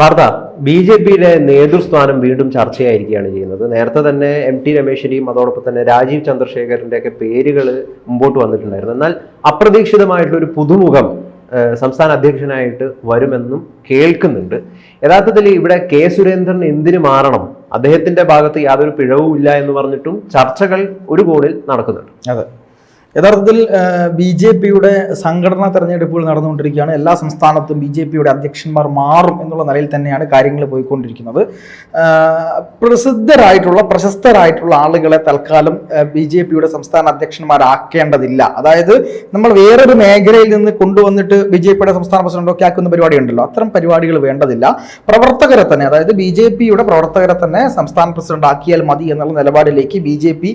വാർത്ത ബി.ജെ.പിയുടെ നേതൃസ്ഥാനം വീണ്ടും ചർച്ചയായിരിക്കുകയാണ് ചെയ്യുന്നത്. നേരത്തെ തന്നെ എം.ടി. രമേശിന്റെയും അതോടൊപ്പം തന്നെ രാജീവ് ചന്ദ്രശേഖരന്റെ ഒക്കെ പേരുകൾ മുമ്പോട്ട് വന്നിട്ടുണ്ടായിരുന്നു. എന്നാൽ അപ്രതീക്ഷിതമായിട്ടൊരു പുതുമുഖം സംസ്ഥാന അധ്യക്ഷനായിട്ട് വരുമെന്നും കേൾക്കുന്നുണ്ട്. യഥാർത്ഥത്തിൽ ഇവിടെ കെ സുരേന്ദ്രൻ എന്തിനു മാറണം, അദ്ദേഹത്തിന്റെ ഭാഗത്ത് യാതൊരു പിഴവും ഇല്ല എന്ന് പറഞ്ഞിട്ടും ചർച്ചകൾ ഒരു കോണിൽ നടക്കുന്നുണ്ട്. അതെ, യഥാർത്ഥത്തിൽ ബി.ജെ.പിയുടെ സംഘടനാ തെരഞ്ഞെടുപ്പുകൾ നടന്നുകൊണ്ടിരിക്കുകയാണ്. എല്ലാ സംസ്ഥാനത്തും ബി.ജെ.പിയുടെ അധ്യക്ഷന്മാർ മാറും എന്നുള്ള നിലയിൽ തന്നെയാണ് കാര്യങ്ങൾ പോയിക്കൊണ്ടിരിക്കുന്നത്. പ്രശസ്തരായിട്ടുള്ള ആളുകളെ തൽക്കാലം ബി.ജെ.പിയുടെ സംസ്ഥാന അധ്യക്ഷന്മാരാക്കേണ്ടതില്ല. അതായത് നമ്മൾ വേറൊരു മേഖലയിൽ നിന്ന് കൊണ്ടുവന്നിട്ട് ബി.ജെ.പിയുടെ സംസ്ഥാന പ്രസിഡന്റൊക്കെ ആക്കുന്ന പരിപാടി ഉണ്ടല്ലോ, അത്തരം പരിപാടികൾ വേണ്ടതില്ല. പ്രവർത്തകരെ തന്നെ, അതായത് ബി.ജെ.പിയുടെ പ്രവർത്തകരെ തന്നെ സംസ്ഥാന പ്രസിഡന്റ് ആക്കിയാൽ മതി എന്നുള്ള നിലപാടിലേക്ക് ബി.ജെ.പി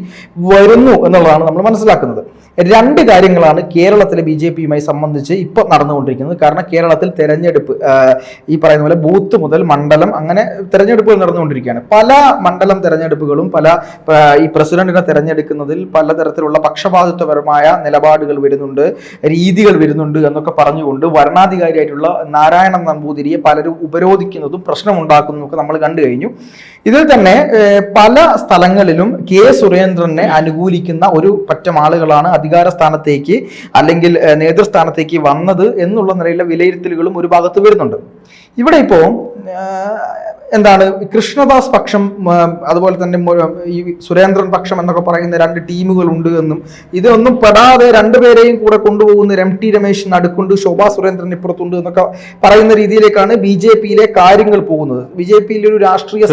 വരുന്നു എന്നുള്ളതാണ് നമ്മൾ മനസ്സിലാക്കുന്നത്. രണ്ട് കാര്യങ്ങളാണ് കേരളത്തിലെ ബി.ജെ.പിയുമായി സംബന്ധിച്ച് ഇപ്പോൾ നടന്നുകൊണ്ടിരിക്കുന്നത്. കാരണം കേരളത്തിൽ തെരഞ്ഞെടുപ്പ് ഈ പറയുന്ന പോലെ ബൂത്ത് മുതൽ മണ്ഡലം അങ്ങനെ തെരഞ്ഞെടുപ്പുകൾ നടന്നുകൊണ്ടിരിക്കുകയാണ്. പല മണ്ഡലം തെരഞ്ഞെടുപ്പുകളും ഈ പ്രസിഡന്റിനെ തെരഞ്ഞെടുക്കുന്നതിൽ പലതരത്തിലുള്ള പക്ഷപാതിത്വപരമായ നിലപാടുകൾ വരുന്നുണ്ട്, രീതികൾ വരുന്നുണ്ട് എന്നൊക്കെ പറഞ്ഞുകൊണ്ട് വരണാധികാരിയായിട്ടുള്ള നാരായണൻ നമ്പൂതിരിയെ പലരും ഉപരോധിക്കുന്നതും പ്രശ്നമുണ്ടാക്കുന്നതും ഒക്കെ നമ്മൾ കണ്ടു കഴിഞ്ഞു. ഇതിൽ തന്നെ പല സ്ഥലങ്ങളിലും കെ സുരേന്ദ്രനെ അനുകൂലിക്കുന്ന ഒരു പറ്റം ആളുകളാണ് അധികാര സ്ഥാനത്തേക്ക് അല്ലെങ്കിൽ നേതൃസ്ഥാനത്തേക്ക് വന്നത് എന്നുള്ള നിലയിലെ വിലയിരുത്തലുകളും ഒരു ഭാഗത്ത് വരുന്നുണ്ട്. ഇവിടെ ഇപ്പോ എന്താണ് കൃഷ്ണദാസ് പക്ഷം അതുപോലെ തന്നെ ഈ സുരേന്ദ്രൻ പക്ഷം എന്നൊക്കെ പറയുന്ന രണ്ട് ടീമുകൾ ഉണ്ട് എന്നും ഇതൊന്നും പെടാതെ രണ്ടുപേരെയും കൂടെ കൊണ്ടുപോകുന്ന എം.ടി. രമേശ് നടുക്കുണ്ട്, ശോഭാ സുരേന്ദ്രൻ ഇപ്പുറത്തുണ്ട് എന്നൊക്കെ പറയുന്ന രീതിയിലേക്കാണ് ബി.ജെ.പിയിലെ കാര്യങ്ങൾ പോകുന്നത്. ബി.ജെ.പിയിൽ ഒരു രാഷ്ട്രീയ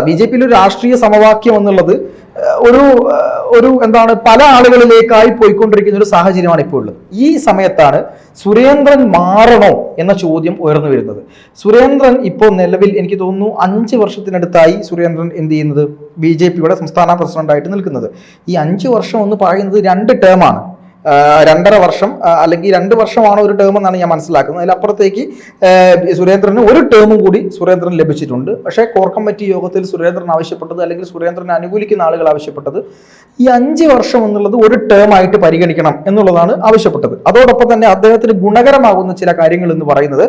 ബി.ജെ.പിയിൽ ഒരു രാഷ്ട്രീയ സമവാക്യം എന്നുള്ളത് ഒരു എന്താണ് പല ആളുകളിലേക്കായി പോയിക്കൊണ്ടിരിക്കുന്ന ഒരു സാഹചര്യമാണ് ഇപ്പോൾ ഉള്ളത്. ഈ സമയത്താണ് സുരേന്ദ്രൻ മാറണോ എന്ന ചോദ്യം ഉയർന്നു വരുന്നത്. സുരേന്ദ്രൻ ഇപ്പോൾ നിലവിൽ എനിക്ക് തോന്നുന്നു 5 വർഷത്തിനടുത്തായി സുരേന്ദ്രൻ എന്ത് ചെയ്യുന്നത് ബി.ജെ.പിയുടെ സംസ്ഥാന പ്രസിഡന്റായിട്ട് നിൽക്കുന്നത്. ഈ 5 വർഷം എന്ന് പറയുന്നത് 2 ടേമാണ്. 2.5 വർഷം അല്ലെങ്കിൽ 2 വർഷമാണ് ഒരു ടേം എന്നാണ് ഞാൻ മനസ്സിലാക്കുന്നത്. അതിലപ്പുറത്തേക്ക് സുരേന്ദ്രന് ഒരു ടേമും കൂടി സുരേന്ദ്രൻ ലഭിച്ചിട്ടുണ്ട്. പക്ഷേ കോർ കമ്മിറ്റി യോഗത്തിൽ സുരേന്ദ്രൻ ആവശ്യപ്പെട്ടത് അല്ലെങ്കിൽ സുരേന്ദ്രനെ അനുകൂലിക്കുന്ന ആളുകൾ ആവശ്യപ്പെട്ടത് ഈ 5 വർഷം എന്നുള്ളത് ഒരു ടേം ആയിട്ട് പരിഗണിക്കണം എന്നുള്ളതാണ് ആവശ്യപ്പെട്ടത്. അതോടൊപ്പം തന്നെ അദ്ദേഹത്തിന് ഗുണകരമാകുന്ന ചില കാര്യങ്ങൾ എന്ന് പറയുന്നത്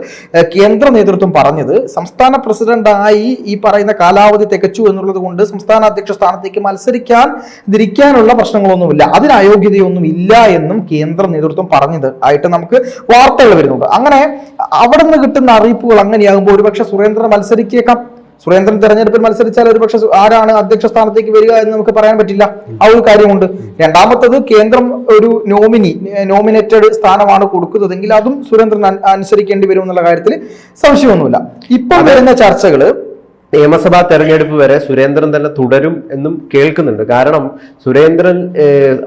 കേന്ദ്ര നേതൃത്വം പറഞ്ഞത് സംസ്ഥാന പ്രസിഡന്റായി ഈ പറയുന്ന കാലാവധി തികച്ചു എന്നുള്ളത് കൊണ്ട് സംസ്ഥാന അധ്യക്ഷ സ്ഥാനത്തേക്ക് മത്സരിക്കാനുള്ള പ്രശ്നങ്ങളൊന്നുമില്ല, അതിന് അയോഗ്യതയൊന്നും ഇല്ല എന്നും കേന്ദ്ര നേതൃത്വം പറഞ്ഞത് ആയിട്ട് നമുക്ക് വാർത്തകൾ വരുന്നുണ്ട്. അങ്ങനെ അവിടെ നിന്ന് കിട്ടുന്ന അറിയിപ്പുകൾ അങ്ങനെയാകുമ്പോൾ ഒരുപക്ഷെ സുരേന്ദ്രൻ മത്സരിക്കേക്കാം. സുരേന്ദ്രൻ തെരഞ്ഞെടുപ്പിൽ മത്സരിച്ചാൽ ഒരുപക്ഷെ ആരാണ് അധ്യക്ഷ സ്ഥാനത്തേക്ക് വരിക എന്ന് നമുക്ക് പറയാൻ പറ്റില്ല. ആ ഒരു കാര്യമുണ്ട്. രണ്ടാമത്തത് കേന്ദ്രം ഒരു നോമിനേറ്റഡ് സ്ഥാനമാണ് കൊടുക്കുന്നതെങ്കിൽ അതും സുരേന്ദ്രൻ അനുസരിക്കേണ്ടി വരും എന്നുള്ള കാര്യത്തിൽ സംശയമൊന്നുമില്ല. ഇപ്പം വരുന്ന ചർച്ചകള് നിയമസഭാ തെരഞ്ഞെടുപ്പ് വരെ സുരേന്ദ്രൻ തന്നെ തുടരും എന്നും കേൾക്കുന്നുണ്ട്. കാരണം സുരേന്ദ്രൻ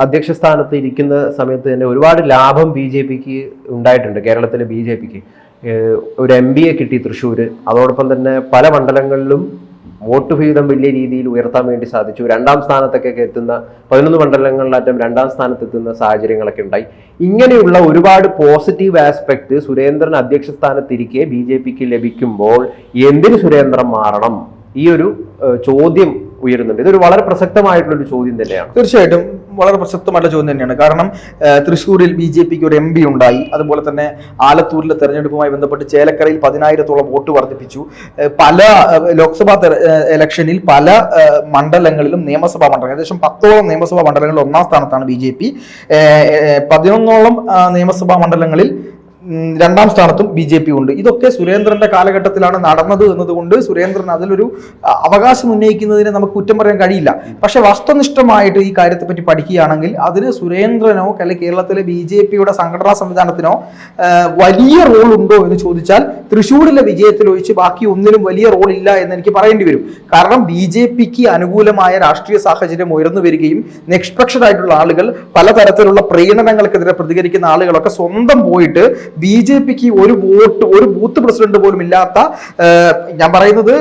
അധ്യക്ഷ സ്ഥാനത്ത് ഇരിക്കുന്ന സമയത്ത് തന്നെ ഒരുപാട് ലാഭം ബി.ജെ.പിക്ക് ഉണ്ടായിട്ടുണ്ട്. കേരളത്തിലെ ബി.ജെ.പിക്ക് ഒരു MBA കിട്ടി തൃശ്ശൂര്. അതോടൊപ്പം തന്നെ പല മണ്ഡലങ്ങളിലും വോട്ട് വിഹിതം വലിയ രീതിയിൽ ഉയർത്താൻ വേണ്ടി സാധിച്ചു. 2ാം സ്ഥാനത്തൊക്കെ എത്തുന്ന 11 മണ്ഡലങ്ങളിലാറ്റം 2ാം സ്ഥാനത്തെത്തുന്ന സാഹചര്യങ്ങളൊക്കെ ഉണ്ടായി. ഇങ്ങനെയുള്ള ഒരുപാട് പോസിറ്റീവ് ആസ്പെക്ട് സുരേന്ദ്രൻ അധ്യക്ഷ സ്ഥാനത്തിരിക്കെ ബി.ജെ.പിക്ക് ലഭിക്കുമ്പോൾ എന്തിന് സുരേന്ദ്രൻ മാറണം, ഈ ഒരു ചോദ്യം ഉയരുന്നുണ്ട്. ഇതൊരു വളരെ പ്രസക്തമായിട്ടുള്ള ഒരു ചോദ്യം തന്നെയാണ്. തീർച്ചയായിട്ടും വളരെ പ്രസക്തമായിട്ടുള്ള ചോദ്യം തന്നെയാണ്. കാരണം തൃശ്ശൂരിൽ ബി.ജെ.പിക്ക് ഒരു MP ഉണ്ടായി. അതുപോലെ തന്നെ ആലത്തൂരിലെ തെരഞ്ഞെടുപ്പുമായി ബന്ധപ്പെട്ട് ചേലക്കരയിൽ 10,000-ഓളം വോട്ട് വർദ്ധിപ്പിച്ചു. പല ലോക്സഭാ ഇലക്ഷനിൽ പല മണ്ഡലങ്ങളിലും നിയമസഭാ മണ്ഡലം ഏകദേശം 10ഓളം നിയമസഭാ മണ്ഡലങ്ങളിൽ 1ാം സ്ഥാനത്താണ് ബി.ജെ.പി. 11ഓളം നിയമസഭാ മണ്ഡലങ്ങളിൽ 2ാം സ്ഥാനത്തും ബി.ജെ.പി ഉണ്ട്. ഇതൊക്കെ സുരേന്ദ്രന്റെ കാലഘട്ടത്തിലാണ് നടന്നത് എന്നതുകൊണ്ട് സുരേന്ദ്രൻ അതിലൊരു അവകാശം ഉന്നയിക്കുന്നതിനെ നമുക്ക് കുറ്റം പറയാൻ കഴിയില്ല. പക്ഷെ വസ്തുനിഷ്ഠമായിട്ട് ഈ കാര്യത്തെപ്പറ്റി പഠിക്കുകയാണെങ്കിൽ അതിന് സുരേന്ദ്രനോ അല്ലെങ്കിൽ കേരളത്തിലെ ബി.ജെ.പിയുടെ സംഘടനാ സംവിധാനത്തിനോ വലിയ റോൾ ഉണ്ടോ എന്ന് ചോദിച്ചാൽ തൃശ്ശൂരിലെ വിജയത്തിൽ ഒഴിച്ച് ബാക്കി ഒന്നിനും വലിയ റോൾ ഇല്ല എന്ന് എനിക്ക് പറയേണ്ടി വരും. കാരണം ബി.ജെ.പിക്ക് അനുകൂലമായ രാഷ്ട്രീയ സാഹചര്യം ഉയർന്നു വരികയും നിഷ്പക്ഷരായിട്ടുള്ള ആളുകൾ പലതരത്തിലുള്ള പ്രീണനങ്ങൾക്കെതിരെ പ്രതികരിക്കുന്ന ആളുകളൊക്കെ സ്വന്തം പോയിട്ട് ബി.ജെ.പിക്ക് ഒരു ബൂത്ത് പ്രസിഡന്റ് പോലും ഇല്ലാത്ത, ഞാൻ പറയുന്നത്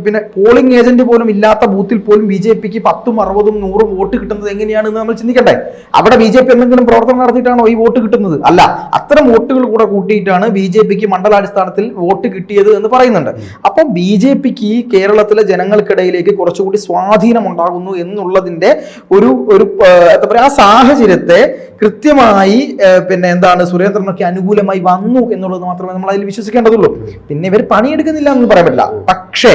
പിന്നെ പോളിംഗ് ഏജന്റ് പോലും ഇല്ലാത്ത ബൂത്തിൽ പോലും ബി.ജെ.പിക്ക് 10, 60, 100 വോട്ട് കിട്ടുന്നത് എങ്ങനെയാണെന്ന് നമ്മൾ ചിന്തിക്കണ്ടേ? അവിടെ ബി.ജെ.പി എന്തെങ്കിലും പ്രവർത്തനം നടത്തിയിട്ടാണോ ഈ വോട്ട് കിട്ടുന്നത്? അല്ല, അത്തരം വോട്ടുകൾ കൂടെ കൂട്ടിയിട്ടാണ് ബി.ജെ.പിക്ക് മണ്ഡലാടിസ്ഥാനത്തിൽ വോട്ട് കിട്ടിയത് എന്ന് പറയുന്നുണ്ട്. അപ്പം ബി.ജെ.പിക്ക് കേരളത്തിലെ ജനങ്ങൾക്കിടയിലേക്ക് കുറച്ചുകൂടി സ്വാധീനം ഉണ്ടാകുന്നു എന്നുള്ളതിന്റെ ഒരു എന്താ പറയുക ആ സാഹചര്യത്തെ കൃത്യമായി പിന്നെ എന്താണ് സുരേന്ദ്രനൊക്കെ അനുകൂലമായി സാഹചര്യമായി വന്നു എന്നുള്ളത് മാത്രമേ നമ്മൾ അതിൽ വിശ്വസിക്കേണ്ടതുള്ളൂ. പിന്നെ ഇവർ പണിയെടുക്കുന്നില്ല എന്ന് പറയാൻ പറ്റില്ല. പക്ഷേ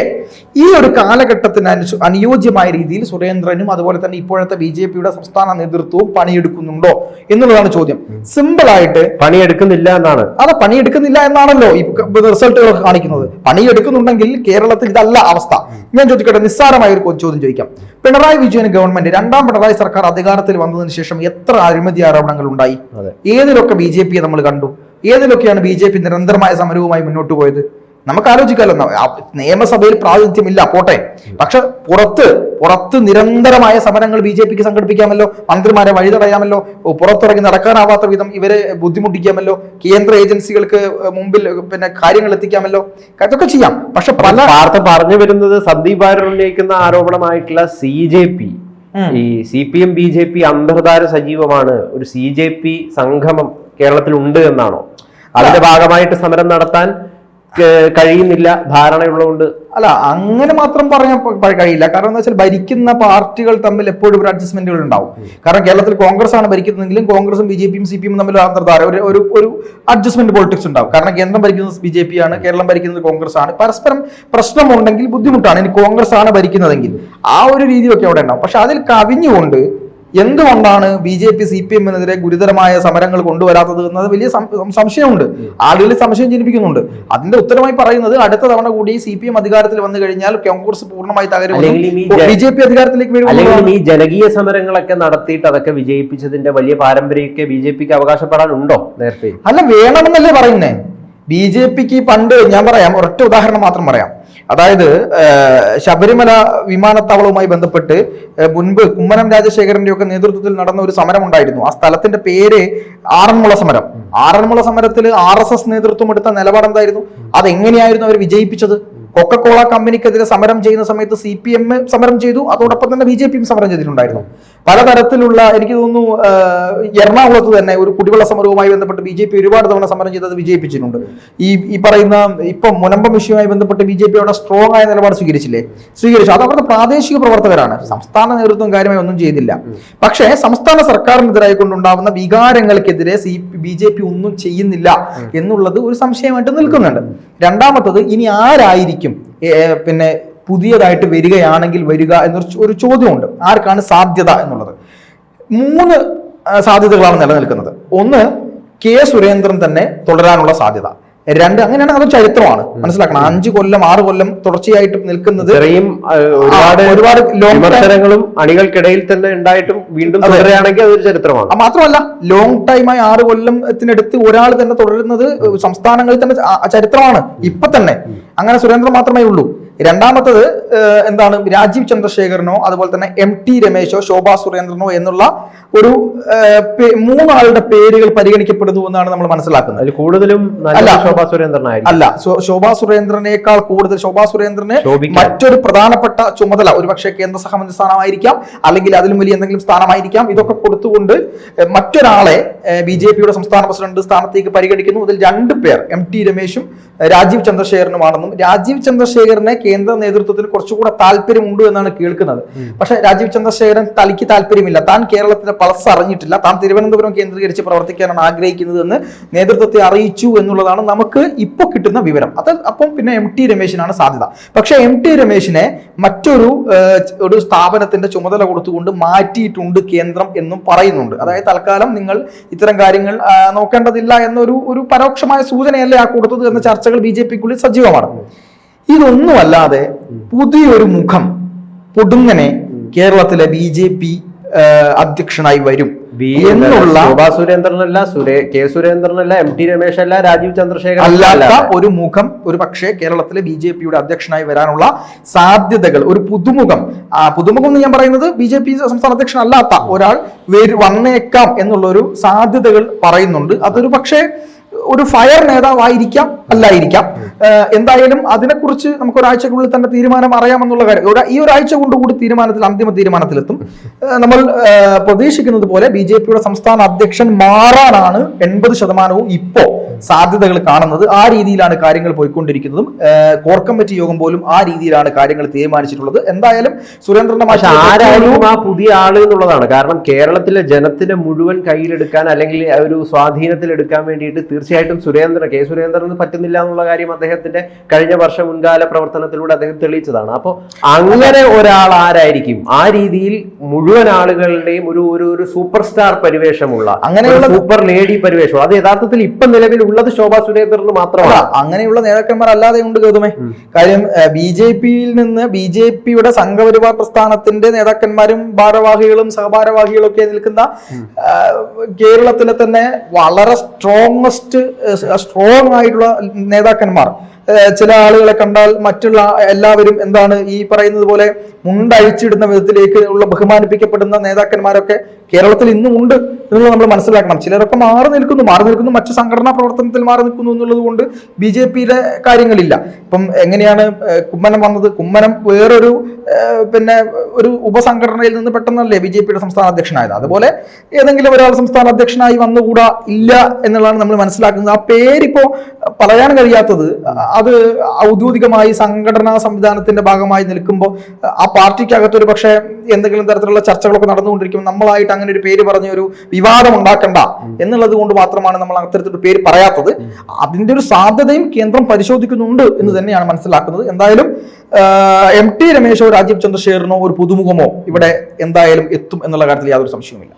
ഈ ഒരു കാലഘട്ടത്തിന് അനുയോജ്യമായ രീതിയിൽ സുരേന്ദ്രനും അതുപോലെ തന്നെ ഇപ്പോഴത്തെ BJP-യുടെ സംസ്ഥാന നേതൃത്വവും പണിയെടുക്കുന്നുണ്ടോ എന്നുള്ളതാണ് ചോദ്യം. സിമ്പിൾ ആയിട്ട് പണിയെടുക്കുന്നില്ല എന്നാണ്. അതെ, പണിയെടുക്കുന്നില്ല എന്നാണല്ലോ ഈ റിസൾട്ടുകളൊക്കെ കാണിക്കുന്നത്. പണിയെടുക്കുന്നുണ്ടെങ്കിൽ കേരളത്തിൽ ഇതല്ല അവസ്ഥ. ഞാൻ ചോദിക്കട്ടെ, നിസ്സാരമായ ഒരു ചോദ്യം ചോദിക്കാം. പിണറായി വിജയൻ ഗവൺമെന്റ്, രണ്ടാം പിണറായി സർക്കാർ അധികാരത്തിൽ വന്നതിന് ശേഷം എത്ര അഴിമതി ആരോപണങ്ങൾ ഉണ്ടായി? ഏതിലൊക്കെ BJP-യെ നമ്മൾ കണ്ടു? ഏതിലൊക്കെയാണ് BJP നിരന്തരമായ സമരവുമായി മുന്നോട്ട് പോയത്? നമുക്ക് ആലോചിക്കാമല്ലോ. നിയമസഭയിൽ പ്രാതിനിധ്യമില്ല പോട്ടെ, പക്ഷെ പുറത്ത് നിരന്തരമായ സമരങ്ങൾ BJP-ക്ക് സംഘടിപ്പിക്കാമല്ലോ. മന്ത്രിമാരെ വഴിതടയാമല്ലോ, പുറത്തിറങ്ങി നടക്കാനാവാത്ത വിധം ഇവരെ ബുദ്ധിമുട്ടിക്കാമല്ലോ, കേന്ദ്ര ഏജൻസികൾക്ക് മുമ്പിൽ പിന്നെ കാര്യങ്ങൾ എത്തിക്കാമല്ലോ, അതൊക്കെ ചെയ്യാം. പക്ഷെ പല വാർത്ത പറഞ്ഞു വരുന്നത് സന്ദീപ് വാര്യർ ഉന്നയിക്കുന്ന ആരോപണമായിട്ടുള്ള CJP, ഈ CPM BJP അന്തർധാര സജീവമാണ്, ഒരു CJP സംഗമം കേരളത്തിൽ ഉണ്ട് എന്നാണോ? അതിന്റെ ഭാഗമായിട്ട് സമരം നടത്താൻ കഴിയുന്നില്ല, ധാരണയുള്ളതുകൊണ്ട്? അല്ല, അങ്ങനെ മാത്രം പറയാൻ കഴിയില്ല. കാരണം എന്താ വെച്ചാൽ ഭരിക്കുന്ന പാർട്ടികൾ തമ്മിൽ എപ്പോഴും ഒരു അഡ്ജസ്റ്റ്മെന്റുകൾ ഉണ്ടാവും. കാരണം കേരളത്തിൽ കോൺഗ്രസ് ആണ് ഭരിക്കുന്നതെങ്കിലും കോൺഗ്രസും BJP-യും CPM-ഉം തമ്മിൽ അന്തർധാര ഒരു അഡ്ജസ്റ്റ്മെന്റ് പൊളിറ്റിക്സ് ഉണ്ടാവും. കാരണം കേന്ദ്രം ഭരിക്കുന്നത് BJP ആണ്, കേരളം ഭരിക്കുന്നത് കോൺഗ്രസ് ആണ്. പരസ്പരം പ്രശ്നമുണ്ടെങ്കിൽ ബുദ്ധിമുട്ടാണ്. ഇനി കോൺഗ്രസ് ആണ് ഭരിക്കുന്നതെങ്കിൽ ആ ഒരു രീതിയൊക്കെ അവിടെ ഉണ്ടാവും. പക്ഷെ അതിൽ കവിഞ്ഞുകൊണ്ട് എന്തുകൊണ്ടാണ് BJP CPM-നെതിരെ ഗുരുതരമായ സമരങ്ങൾ കൊണ്ടുവരാത്തത് എന്നത് വലിയ സംശയമുണ്ട്. ആളുകളിൽ സംശയം ജനിപ്പിക്കുന്നുണ്ട്. അതിന്റെ ഉത്തരമായി പറയുന്നത് അടുത്ത തവണ കൂടി CPM അധികാരത്തിൽ വന്നു കഴിഞ്ഞാൽ കോൺഗ്രസ് പൂർണ്ണമായി തകരുമെന്നും BJP അധികാരത്തിലേക്ക് വരുമ്പോൾ ഈ ജനകീയ സമരങ്ങളൊക്കെ നടത്തിയിട്ട് അതൊക്കെ വിജയിപ്പിച്ചതിന്റെ വലിയ പാരമ്പര്യമൊക്കെ BJP-ക്ക് അവകാശപ്പെടാനുണ്ടോ നേരത്തെ? അല്ല, വേണമെന്നല്ലേ പറയുന്നേ. BJP-ക്ക് പണ്ട് ഞാൻ പറയാം, ഒരൊറ്റ ഉദാഹരണം മാത്രം പറയാം. അതായത് ശബരിമല വിമാനത്താവളവുമായി ബന്ധപ്പെട്ട് മുൻപ് കുമ്മനം രാജശേഖരന്റെ ഒക്കെ നേതൃത്വത്തിൽ നടന്ന ഒരു സമരം ഉണ്ടായിരുന്നു. ആ സ്ഥലത്തിന്റെ പേര് ആറന്മുള സമരം. ആറന്മുള സമരത്തിൽ RSS നേതൃത്വം എടുത്ത നിലപാട് എന്തായിരുന്നു? അതെങ്ങനെയായിരുന്നു അവർ വിജയിപ്പിച്ചത്? കൊക്കക്കോള കമ്പനിക്കെതിരെ സമരം ചെയ്യുന്ന സമയത്ത് CPM സമരം ചെയ്തു, അതോടൊപ്പം തന്നെ BJP-യും സമരം ചെയ്തിട്ടുണ്ടായിരുന്നു. പലതരത്തിലുള്ള, എനിക്ക് തോന്നുന്നു എറണാകുളത്ത് തന്നെ ഒരു കുടിവെള്ള സമരവുമായി ബന്ധപ്പെട്ട് BJP ഒരുപാട് തവണ സമരം ചെയ്തത് വിജയിപ്പിച്ചിട്ടുണ്ട്. ഈ പറയുന്ന ഇപ്പം മുനമ്പം വിഷയവുമായി ബന്ധപ്പെട്ട് BJP അവിടെ സ്ട്രോങ് ആയ നിലപാട് സ്വീകരിച്ചു. അത് അവരുടെ പ്രാദേശിക പ്രവർത്തകരാണ്. സംസ്ഥാന നേതൃത്വം കാര്യമായി ഒന്നും ചെയ്തില്ല. പക്ഷേ സംസ്ഥാന സർക്കാരിനെതിരായി കൊണ്ടുണ്ടാവുന്ന വികാരങ്ങൾക്കെതിരെ BJP ഒന്നും ചെയ്യുന്നില്ല എന്നുള്ളത് ഒരു സംശയമായിട്ട് നിൽക്കുന്നുണ്ട്. രണ്ടാമത്തത്, ഇനി ആരായിരിക്കും പിന്നെ പുതിയതായിട്ട് വരികയാണെങ്കിൽ വരിക എന്നൊരു ചോദ്യമുണ്ട്. ആർക്കാണ് സാധ്യത എന്നുള്ളത്? 3 സാധ്യതകളാണ് നിലനിൽക്കുന്നത്. ഒന്ന്, K. സുരേന്ദ്രൻ തന്നെ തുടരാനുള്ള സാധ്യത. 2, അങ്ങനെയാണ് അത് ചരിത്രമാണ്, മനസ്സിലാക്കണം. 5 കൊല്ലം 6 കൊല്ലം തുടർച്ചയായിട്ട് നിൽക്കുന്നത് ഒരുപാട് വിമർശനങ്ങളും അണികൾക്കിടയിൽ തന്നെ ഉണ്ടായിട്ടും വീണ്ടും തുടരുകയാണെങ്കിൽ അതൊരു ചരിത്രമാണ്. മാത്രമല്ല, ലോങ് ടൈമായി 6 കൊല്ലത്തിനടുത്ത് ഒരാൾ തന്നെ തുടരുന്നത് സംസ്ഥാനങ്ങളിൽ തന്നെ ചരിത്രമാണ് ഇപ്പൊ തന്നെ. അങ്ങനെ സുരേന്ദ്രൻ മാത്രമേ ഉള്ളൂ. രണ്ടാമത്തത് എന്താണ്, രാജീവ് ചന്ദ്രശേഖരനോ അതുപോലെ തന്നെ MT രമേശോ ശോഭാ സുരേന്ദ്രനോ എന്നുള്ള ഒരു 3 ആളുടെ പേരുകൾ പരിഗണിക്കപ്പെടുന്നു എന്നാണ് നമ്മൾ മനസ്സിലാക്കുന്നത്. കൂടുതലും ശോഭാ സുരേന്ദ്രനായിരിക്കും. അല്ല, ശോഭാ സുരേന്ദ്രനേക്കാൾ കൂടുതൽ ശോഭാ സുരേന്ദ്രന് മറ്റൊരു പ്രധാനപ്പെട്ട ചുമതല, ഒരുപക്ഷെ കേന്ദ്ര സഹമന്ത്രി സ്ഥാനമായിരിക്കാം, അല്ലെങ്കിൽ അതിലും വലിയ എന്തെങ്കിലും സ്ഥാനമായിരിക്കാം. ഇതൊക്കെ കൊടുത്തുകൊണ്ട് മറ്റൊരാളെ BJP-യുടെ സംസ്ഥാന പ്രസിഡന്റ് സ്ഥാനത്തേക്ക് പരിഗണിക്കുന്നു. അതിൽ 2 പേർ MT രമേശും രാജീവ് ചന്ദ്രശേഖരനുമാണെന്നും രാജീവ് ചന്ദ്രശേഖരനെ കേന്ദ്ര നേതൃത്വത്തിൽ കുറച്ചുകൂടെ താല്പര്യമുണ്ട് എന്നാണ് കേൾക്കുന്നത്. പക്ഷെ രാജീവ് ചന്ദ്രശേഖരൻ തനിക്ക് താല്പര്യമില്ല, താൻ കേരളത്തിന്റെ പൾസ് അറിഞ്ഞിട്ടില്ല, താൻ തിരുവനന്തപുരം കേന്ദ്രീകരിച്ച് പ്രവർത്തിക്കാനാണ് ആഗ്രഹിക്കുന്നത് എന്ന് നേതൃത്വത്തെ അറിയിച്ചു എന്നുള്ളതാണ് നമുക്ക് ഇപ്പോൾ കിട്ടുന്ന വിവരം. അപ്പം പിന്നെ MT രമേശിനാണ് സാധ്യത. പക്ഷെ MT രമേശിനെ മറ്റൊരു സ്ഥാപനത്തിന്റെ ചുമതല കൊടുത്തുകൊണ്ട് മാറ്റിയിട്ടുണ്ട് കേന്ദ്രം എന്നും പറയുന്നുണ്ട്. അതായത് തൽക്കാലം നിങ്ങൾ ഇത്തരം കാര്യങ്ങൾ നോക്കേണ്ടതില്ല എന്നൊരു പരോക്ഷമായ സൂചനയല്ലേ ആ കൊടുത്തത് എന്ന ചർച്ചകൾ BJP-ക്കുള്ളിൽ സജീവമാണ്. ഇതൊന്നുമല്ലാതെ പുതിയൊരു മുഖം പൊടുങ്ങനെ കേരളത്തിലെ BJP അധ്യക്ഷനായി വരും എന്നുള്ള ശോഭാ സുരേന്ദ്രനല്ല, K. സുരേന്ദ്രനല്ല, MT രമേശല്ല, രാജീവ് ചന്ദ്രശേഖരൻ അല്ലാത്ത ഒരു മുഖം ഒരു പക്ഷേ കേരളത്തിലെ BJP-യുടെ അധ്യക്ഷനായി വരാനുള്ള സാധ്യതകൾ, ഒരു പുതുമുഖം എന്ന് ഞാൻ പറയുന്നത് BJP സംസ്ഥാന അധ്യക്ഷൻ അല്ലാത്ത ഒരാൾ വന്നേക്കാം എന്നുള്ള ഒരു സാധ്യതകൾ പറയുന്നുണ്ട്. അതൊരു പക്ഷേ ഒരു ഫയർ നേതാവായിരിക്കാം, അല്ലായിരിക്കാം. എന്തായാലും അതിനെക്കുറിച്ച് നമുക്ക് ഒരാഴ്ചക്കുള്ളിൽ തന്നെ തീരുമാനം അറിയാമെന്നുള്ള കാര്യം ഈ ഒരാഴ്ച കൊണ്ടുകൂടി അന്തിമ തീരുമാനത്തിലെത്തും. നമ്മൾ പ്രതീക്ഷിക്കുന്നത് പോലെ BJP-യുടെ സംസ്ഥാന അധ്യക്ഷൻ മാറാനാണ് 80% ഇപ്പോ സാധ്യതകൾ കാണുന്നത്. ആ രീതിയിലാണ് കാര്യങ്ങൾ പോയിക്കൊണ്ടിരിക്കുന്നതും കോർ കമ്മിറ്റി യോഗം പോലും ആ രീതിയിലാണ് കാര്യങ്ങൾ തീരുമാനിച്ചിട്ടുള്ളത്. എന്തായാലും സുരേന്ദ്രന്റെ ആരായിരിക്കും ആ പുതിയ ആള് എന്നുള്ളതാണ്. കാരണം കേരളത്തിലെ ജനത്തിനെ മുഴുവൻ കയ്യിലെടുക്കാൻ അല്ലെങ്കിൽ ഒരു സ്വാധീനത്തിലെടുക്കാൻ വേണ്ടിയിട്ട് തീർച്ചയായും തീർച്ചയായിട്ടും കെ സുരേന്ദ്രന് പറ്റുന്നില്ല എന്നുള്ള കാര്യം അദ്ദേഹത്തിന്റെ കഴിഞ്ഞ വർഷം മുൻകാല പ്രവർത്തനത്തിലൂടെ അദ്ദേഹം തെളിയിച്ചതാണ്. അപ്പോൾ അങ്ങനെ ഒരാൾ ആരായിരിക്കും ആ രീതിയിൽ മുഴുവൻ ആളുകളുടെയും ഒരു സൂപ്പർ സ്റ്റാർ പരിവേഷമുള്ള, അങ്ങനെയുള്ള സൂപ്പർ ലേഡി പരിവേഷമുള്ള, അത് യഥാർത്ഥത്തിൽ ഇപ്പൊ നിലവിലുള്ളത് ശോഭാ സുരേന്ദ്രന് മാത്രമല്ല. അങ്ങനെയുള്ള നേതാക്കന്മാർ അല്ലാതെ ഉണ്ട് ഗൗതമേ. കാര്യം ബി.ജെ.പിയുടെ സംഘപരിവാർ പ്രസ്ഥാനത്തിന്റെ നേതാക്കന്മാരും ഭാരവാഹികളും സഹഭാരവാഹികളും ഒക്കെ നിൽക്കുന്ന കേരളത്തിലെ തന്നെ വളരെ സ്ട്രോങ് ആയിട്ടുള്ള നേതാക്കന്മാർ, ചില ആളുകളെ കണ്ടാൽ മറ്റുള്ള എല്ലാവരും എന്താണ് ഈ പറയുന്നത് പോലെ മുണ്ടഴിച്ചിടുന്ന വിധത്തിലേക്ക് ഉള്ള ബഹുമാനിപ്പിക്കപ്പെടുന്ന നേതാക്കന്മാരൊക്കെ കേരളത്തിൽ ഇന്നും ഉണ്ട് എന്നുള്ളത് നമ്മൾ മനസ്സിലാക്കണം. ചിലരൊക്കെ മാറി നിൽക്കുന്നു മറ്റു സംഘടനാ പ്രവർത്തനത്തിൽ മാറി നിൽക്കുന്നു എന്നുള്ളത് കൊണ്ട് ബി.ജെ.പിയുടെ കാര്യങ്ങളില്ല. ഇപ്പം എങ്ങനെയാണ് കുമ്മനം വന്നത്? കുമ്മനം വേറൊരു ഒരു ഉപസംഘടനയിൽ നിന്ന് പെട്ടെന്നല്ലേ ബി.ജെ.പിയുടെ സംസ്ഥാന അധ്യക്ഷനായത്. അതുപോലെ ഏതെങ്കിലും ഒരാൾ സംസ്ഥാന അധ്യക്ഷനായി വന്നുകൂടാ ഇല്ല എന്നുള്ളതാണ് നമ്മൾ മനസ്സിലാക്കുന്നത്. ആ പേരിപ്പോ പറയാൻ കഴിയാത്തത് അത് ഔദ്യോഗികമായി സംഘടനാ സംവിധാനത്തിന്റെ ഭാഗമായി നിൽക്കുമ്പോൾ ആ പാർട്ടിക്കകത്തൊരു പക്ഷേ എന്തെങ്കിലും തരത്തിലുള്ള ചർച്ചകളൊക്കെ നടന്നുകൊണ്ടിരിക്കും. നമ്മളായിട്ട് അങ്ങനെ ഒരു പേര് പറഞ്ഞ ഒരു വിവാദം ഉണ്ടാക്കണ്ട എന്നുള്ളത് കൊണ്ട് മാത്രമാണ് നമ്മൾ അത്തരത്തിലൊരു പേര് പറയാത്തത്. അതിന്റെ ഒരു സാധ്യതയും കേന്ദ്രം പരിശോധിക്കുന്നുണ്ട് എന്ന് തന്നെയാണ് മനസ്സിലാക്കുന്നത്. എന്തായാലും എം ടി രമേശോ രാജീവ് ചന്ദ്രശേഖരനോ ഒരു പുതുമുഖമോ ഇവിടെ എന്തായാലും എത്തും എന്നുള്ള കാര്യത്തിൽ യാതൊരു സംശയവുമില്ല.